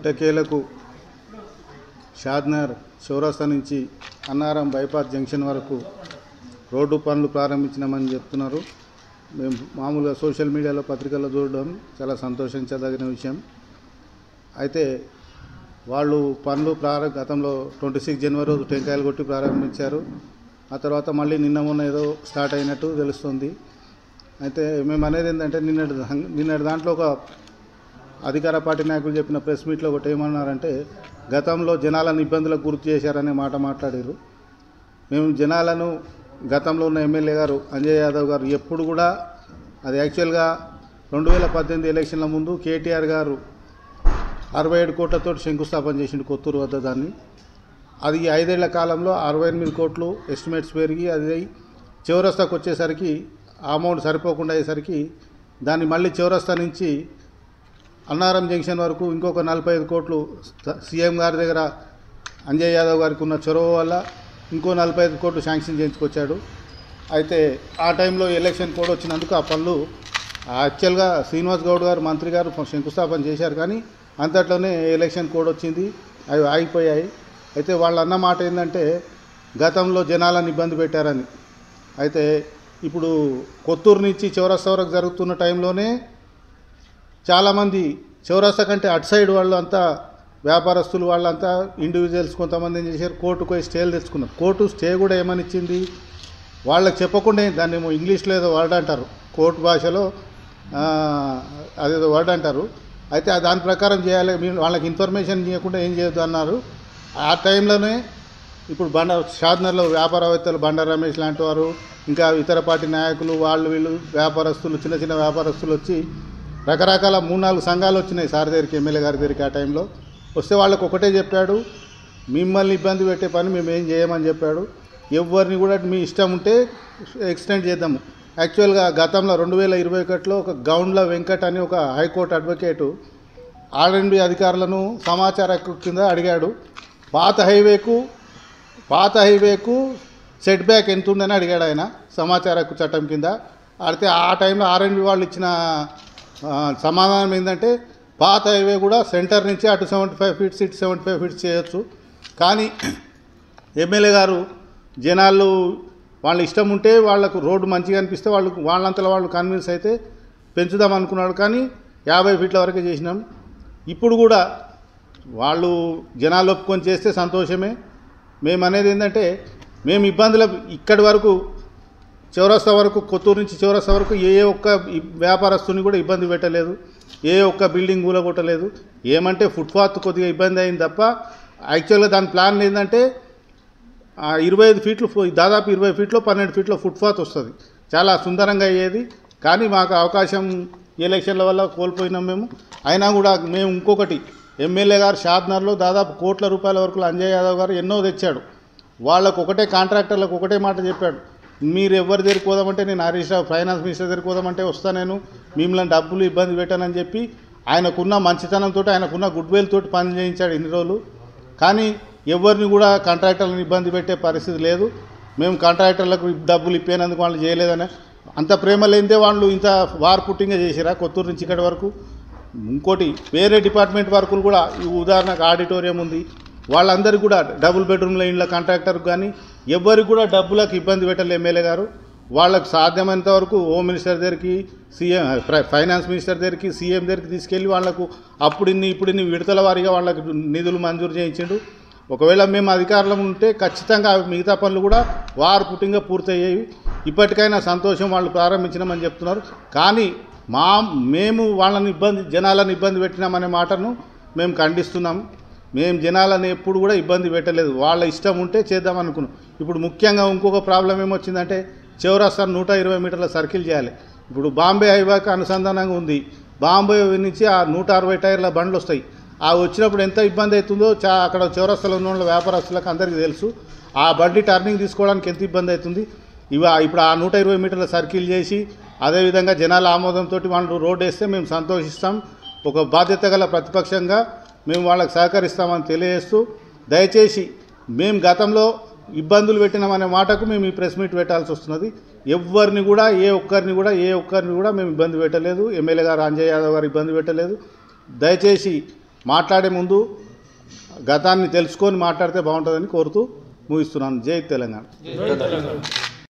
ఎట్టకేలకు షాద్నగర్ చౌరస్తా నుంచి అన్నారం బైపాస్ జంక్షన్ వరకు రోడ్డు పనులు ప్రారంభించినామని చెప్తున్నారు. మేము మామూలుగా సోషల్ మీడియాలో పత్రికల్లో చూడడం చాలా సంతోషించదగిన విషయం. అయితే వాళ్ళు పనులు గతంలో 26 జనవరి రోజు టెంకాయలు కొట్టి ప్రారంభించారు. ఆ తర్వాత మళ్ళీ నిన్న మొన్న ఏదో స్టార్ట్ అయినట్టు తెలుస్తుంది. అయితే మేము అనేది ఏంటంటే నిన్నటి దాంట్లో ఒక అధికార పార్టీ నాయకులు చెప్పిన ప్రెస్ మీట్లో ఒకటి ఏమన్నారంటే, గతంలో జనాలను ఇబ్బందులకు గుర్తు చేశారనే మాట మాట్లాడారు. మేము జనాలను గతంలో ఉన్న ఎమ్మెల్యే గారు అంజయ్ యాదవ్ గారు ఎప్పుడు కూడా అది యాక్చువల్గా 2018 ఎలక్షన్ల ముందు కేటీఆర్ గారు 67 కోట్లతో శంకుస్థాపన చేసిండు కొత్తూరు వద్ద. దాన్ని అది 5 ఏళ్ల కాలంలో 68 కోట్లు ఎస్టిమేట్స్ పెరిగి అది చౌరస్తాకు వచ్చేసరికి అమౌంట్ సరిపోకుండా అయ్యేసరికి దాన్ని మళ్ళీ చౌరస్తా నుంచి అన్నారం జంక్షన్ వరకు ఇంకొక 45 కోట్లు సీఎం గారి దగ్గర అంజయ్ యాదవ్ గారికి ఉన్న చొరవ వల్ల ఇంకో 45 కోట్లు శాంక్షన్ చేయించుకొచ్చాడు. అయితే ఆ టైంలో ఎలక్షన్ కోడ్ వచ్చినందుకు ఆ పనులు యాక్చువల్గా శ్రీనివాస్ గౌడ్ గారు మంత్రి గారు శంకుస్థాపన చేశారు, కానీ అంతట్లోనే ఎలక్షన్ కోడ్ వచ్చింది, అవి ఆగిపోయాయి. అయితే వాళ్ళు అన్న మాట ఏంటంటే గతంలో జనాలను ఇబ్బంది పెట్టారని. అయితే ఇప్పుడు కొత్తూరు నుంచి చౌరస్తా వరకు జరుగుతున్న టైంలోనే చాలామంది చౌరస్తా కంటే అటు సైడ్ వాళ్ళు అంతా వ్యాపారస్తులు వాళ్ళంతా ఇండివిజువల్స్ కొంతమంది ఏం చేశారు, కోర్టుకు పోయి స్టేలు తెచ్చుకున్నారు. కోర్టు స్టే కూడా ఏమని ఇచ్చింది, వాళ్ళకి చెప్పకుండా దాన్ని ఏమో ఇంగ్లీష్లో ఏదో వర్డ్ అంటారు, కోర్టు భాషలో అదేదో వర్డ్ అంటారు. అయితే దాని ప్రకారం చేయాలి, వాళ్ళకి ఇన్ఫర్మేషన్ ఇవ్వకుండా ఏం చేయొద్దు అన్నారు. ఆ టైంలోనే ఇప్పుడు షాద్నగర్లో వ్యాపారవేత్తలు బండ రమేష్ లాంటి వారు, ఇంకా ఇతర పార్టీ నాయకులు, వీళ్ళు వ్యాపారస్తులు, చిన్న చిన్న వ్యాపారస్తులు వచ్చి రకరకాల 3-4 సంఘాలు వచ్చినాయి సార్ దగ్గరికి, ఎమ్మెల్యే గారి దగ్గరికి. ఆ టైంలో వస్తే వాళ్ళకు ఒకటే చెప్పాడు, మిమ్మల్ని ఇబ్బంది పెట్టే పని మేము ఏం చేయమని చెప్పాడు. ఎవరిని కూడా మీ ఇష్టం ఉంటే ఎక్స్టెండ్ చేద్దాము. యాక్చువల్గా గతంలో 2021లో ఒక గౌండ్ల వెంకట్ అని ఒక హైకోర్టు అడ్వకేటు ఆర్ఎండ్బి అధికారులను సమాచార హక్కు కింద అడిగాడు, పాత హైవేకు సెట్ బ్యాక్ ఎంత ఉందని అడిగాడు ఆయన సమాచార హక్కు చట్టం కింద. అయితే ఆ టైంలో ఆర్ఎండ్బి వాళ్ళు ఇచ్చిన సమాధానం ఏంటంటే, పాత హైవే కూడా సెంటర్ నుంచి అటు 75 ఫీట్స్ ఇటు 75 ఫీట్స్ చేయొచ్చు, కానీ ఎమ్మెల్యే గారు జనాలు వాళ్ళ ఇష్టం ఉంటే వాళ్ళకు రోడ్డు మంచిగా అనిపిస్తే వాళ్ళంతలో వాళ్ళు కన్విన్స్ అయితే పెంచుదాం అనుకున్నాడు, కానీ 50 ఫీట్ల వరకే చేసినాం. ఇప్పుడు కూడా వాళ్ళు జనాలు ఒప్పుకొని చేస్తే సంతోషమే. మేము అనేది ఏంటంటే, మేము ఇబ్బందులు ఇక్కడి వరకు చౌరస్తా వరకు, కొత్తూరు నుంచి చౌరస్తా వరకు ఏ ఒక్క వ్యాపారస్తుని కూడా ఇబ్బంది పెట్టలేదు, ఏ ఒక్క బిల్డింగ్ కూలగొట్టలేదు. ఏమంటే ఫుట్పాత్ కొద్దిగా ఇబ్బంది అయింది తప్ప, యాక్చువల్గా దాని ప్లాన్ ఏంటంటే 25 ఫీట్లు, దాదాపు 20 ఫీట్లో 12 ఫీట్లో ఫుట్పాత్ వస్తుంది, చాలా సుందరంగా అయ్యేది. కానీ మాకు అవకాశం ఎలక్షన్ల వల్ల కోల్పోయినాం మేము. అయినా కూడా మేము ఇంకొకటి, ఎమ్మెల్యే గారు షాద్నగర్లో దాదాపు కోట్ల రూపాయల వరకు అంజయ్ యాదవ్ గారు ఎన్నో తెచ్చాడు. వాళ్ళకు ఒకటే, కాంట్రాక్టర్లకు ఒకటే మాట చెప్పాడు, మీరు ఎవరి దగ్గరికి పోదామంటే నేను హరీష్ రావు ఫైనాన్స్ మినిస్టర్ దగ్గరికి పోదామంటే వస్తా, నేను మిమ్మల్ని డబ్బులు ఇబ్బంది పెట్టానని చెప్పి ఆయనకున్న మంచితనంతో, ఆయనకున్న గుడ్ విల్ తోటి పని చేయించాడు ఇన్ని రోజులు. కానీ ఎవరిని కూడా కాంట్రాక్టర్లను ఇబ్బంది పెట్టే పరిస్థితి లేదు. మేము కాంట్రాక్టర్లకు డబ్బులు ఇప్పేనందుకు వాళ్ళు చేయలేదని, అంత ప్రేమ లేనిదే వాళ్ళు ఇంత వార్ పుట్టింగ్గా చేసిరా కొత్తూరు నుంచి ఇక్కడి వరకు. ఇంకోటి, వేరే డిపార్ట్మెంట్ వర్కులు కూడా, ఉదాహరణకు ఆడిటోరియం ఉంది, వాళ్ళందరికీ కూడా డబుల్ బెడ్రూమ్ల ఇండ్ల కాంట్రాక్టర్కి కానీ ఎవరికి కూడా డబ్బులకు ఇబ్బంది పెట్టలే ఎమ్మెల్యే గారు. వాళ్ళకు సాధ్యమైనంత వరకు హోమ్ మినిస్టర్ దగ్గరికి, ఫైనాన్స్ మినిస్టర్ దగ్గరికి, సీఎం దగ్గరికి తీసుకెళ్ళి వాళ్ళకు అప్పుడిన్ని ఇప్పుడిన్ని విడతల వారీగా వాళ్ళకు నిధులు మంజూరు చేయించిండు. ఒకవేళ మేము అధికారంలో ఉంటే ఖచ్చితంగా మిగతా పనులు కూడా వారు పుట్టింగా పూర్తయ్యేవి. ఇప్పటికైనా సంతోషం, వాళ్ళు ప్రారంభించినామని చెప్తున్నారు. కానీ మేము వాళ్ళని జనాలను ఇబ్బంది పెట్టినామనే మాటను మేము ఖండిస్తున్నాం. మేము జనాలను ఎప్పుడు కూడా ఇబ్బంది పెట్టలేదు, వాళ్ళ ఇష్టం ఉంటే చేద్దాం అనుకున్నాం. ఇప్పుడు ముఖ్యంగా ఇంకొక ప్రాబ్లం ఏమొచ్చిందంటే, చౌరస్తా 120 మీటర్ల సర్కిల్ చేయాలి. ఇప్పుడు బాంబే హైవేకి అనుసంధానంగా ఉంది. బాంబే నుంచి ఆ 160 టైర్ల బండ్లు వస్తాయి. ఆ వచ్చినప్పుడు ఎంత ఇబ్బంది అవుతుందో అక్కడ చౌరస్తాలో ఉన్న వాళ్ళ వ్యాపారస్తులకు అందరికీ తెలుసు. ఆ బండి టర్నింగ్ తీసుకోవడానికి ఎంత ఇబ్బంది అవుతుంది. ఇప్పుడు ఆ 120 మీటర్ల సర్కిల్ చేసి, అదేవిధంగా జనాల ఆమోదంతో వాళ్ళు రోడ్డు వేస్తే మేము సంతోషిస్తాం. ఒక బాధ్యత గల ప్రతిపక్షంగా మేము వాళ్ళకి సహకరిస్తామని తెలియజేస్తూ, దయచేసి మేము గతంలో ఇబ్బందులు పెట్టినామనే మాటకు మేము ఈ ప్రెస్ మీట్ పెట్టాల్సి వస్తున్నది. ఎవరిని కూడా ఏ ఒక్కరిని కూడా మేము ఇబ్బంది పెట్టలేదు. ఎమ్మెల్యే గారు అంజయ్ యాదవ్ గారు ఇబ్బంది పెట్టలేదు. దయచేసి మాట్లాడే ముందు గతాన్ని తెలుసుకొని మాట్లాడితే బాగుంటుందని కోరుతూ ముగిస్తున్నాను. జై తెలంగాణ.